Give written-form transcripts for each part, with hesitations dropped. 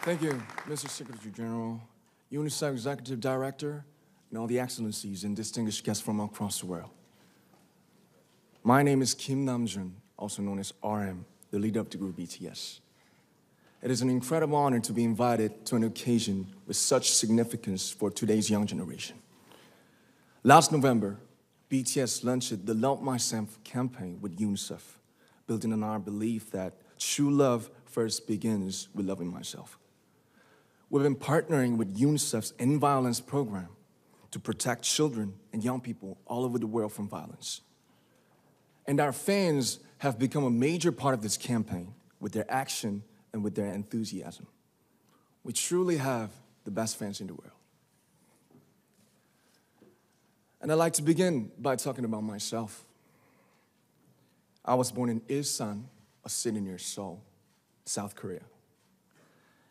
Thank you, Mr. Secretary General, UNICEF Executive Director, and all the excellencies and distinguished guests from across the world. My name is Kim Namjoon, also known as RM, the leader of the group BTS. It is an incredible honor to be invited to an occasion with such significance for today's young generation. Last November, BTS launched the Love Myself campaign with UNICEF, building on our belief that true love first begins with loving myself. We've been partnering with UNICEF's End Violence program to protect children and young people all over the world from violence. And our fans have become a major part of this campaign with their action and with their enthusiasm. We truly have the best fans in the world. And I'd like to begin by talking about myself. I was born in Ilsan, a city near Seoul, South Korea.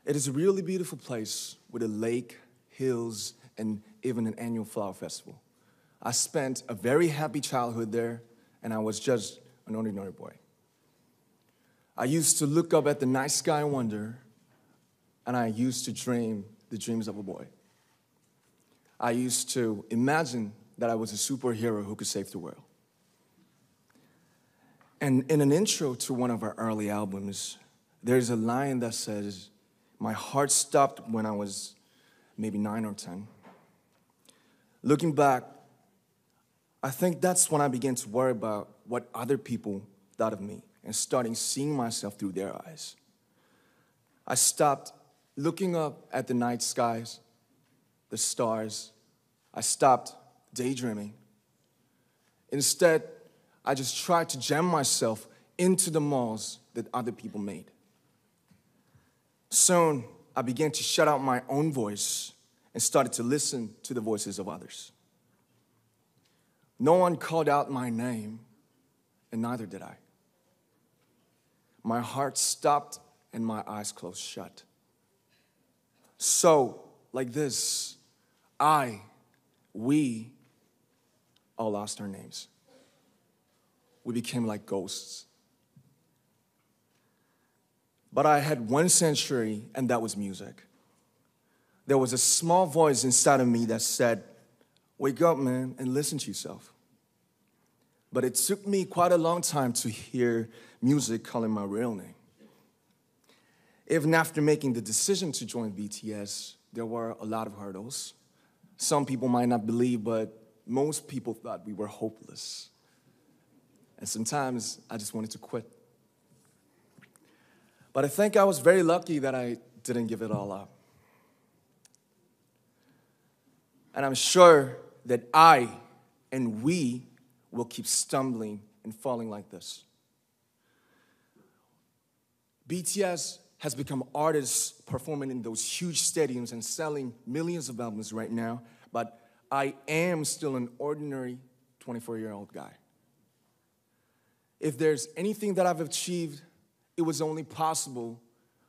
It is a really beautiful place with a lake, hills, and even an annual flower festival. I spent a very happy childhood there, and I was just an ordinary boy. I used to look up at the night sky and wonder, and I used to dream the dreams of a boy. I used to imagine that I was a superhero who could save the world. And in an intro to one of our early albums, there's a line that says, "My heart stopped when I was maybe 9 or 10. Looking back, I think that's when I began to worry about what other people thought of me and starting seeing myself through their eyes. I stopped looking up at the night skies, the stars. I stopped daydreaming. Instead, I just tried to jam myself into the malls that other people made. Soon, I began to shut out my own voice and started to listen to the voices of others. No one called out my name, and neither did I. My heart stopped and my eyes closed shut. So, like this, we all lost our names. We became like ghosts. But I had one sanctuary, and that was music. There was a small voice inside of me that said, "Wake up, man, and listen to yourself." But it took me quite a long time to hear music calling my real name. Even after making the decision to join BTS, there were a lot of hurdles. Some people might not believe, but most people thought we were hopeless. And sometimes I just wanted to quit. But I think I was very lucky that I didn't give it all up. And I'm sure that I and we will keep stumbling and falling like this. BTS has become artists performing in those huge stadiums and selling millions of albums right now, but I am still an ordinary 24-year-old guy. If there's anything that I've achieved, it was only possible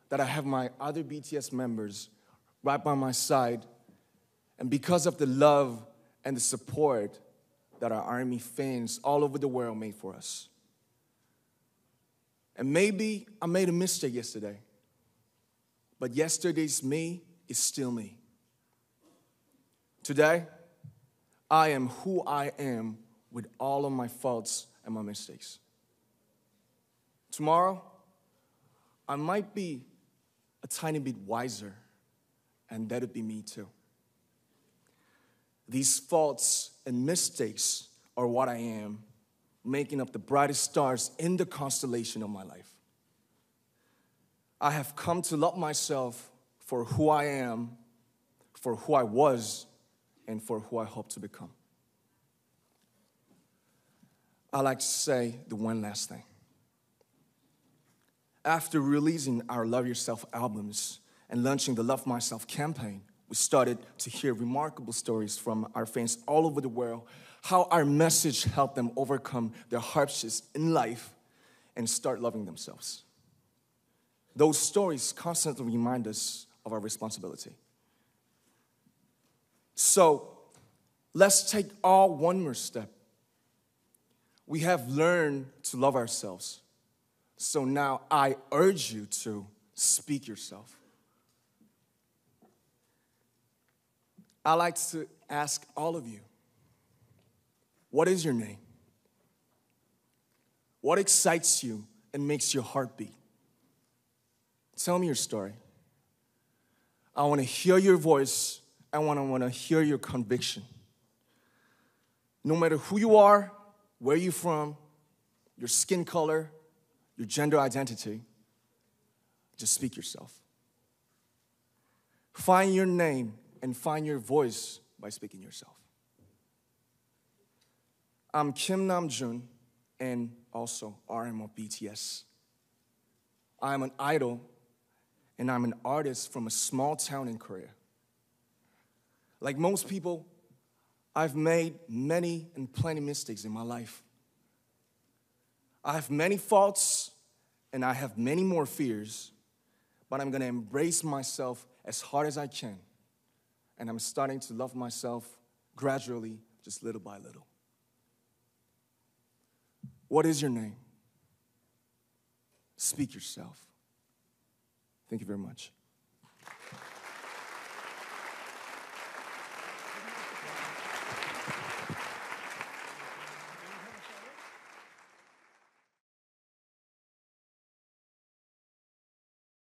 that I have my other BTS members right by my side, and because of the love and the support that our ARMY fans all over the world made for us. And maybe I made a mistake yesterday, but yesterday's me is still me. Today, I am who I am with all of my faults and my mistakes. Tomorrow, I might be a tiny bit wiser, and that'd be me too. These faults and mistakes are what I am, making up the brightest stars in the constellation of my life. I have come to love myself for who I am, for who I was, and for who I hope to become. I like to say the one last thing. After releasing our Love Yourself albums and launching the Love Myself campaign, we started to hear remarkable stories from our fans all over the world, how our message helped them overcome their hardships in life and start loving themselves. Those stories constantly remind us of our responsibility. So, let's take all one more step. We have learned to love ourselves. So now I urge you to speak yourself. I like to ask all of you, what is your name? What excites you and makes your heart beat? Tell me your story. I want to hear your voice. I want to hear your conviction. No matter who you are, where you're from, your skin color, your gender identity, just speak yourself. Find your name and find your voice by speaking yourself. I'm Kim Namjoon and also RM of BTS. I'm an idol and I'm an artist from a small town in Korea. Like most people, I've made many and plenty mistakes in my life. I have many faults and I have many more fears, but I'm gonna embrace myself as hard as I can. And I'm starting to love myself gradually, just little by little. What is your name? Speak yourself. Thank you very much.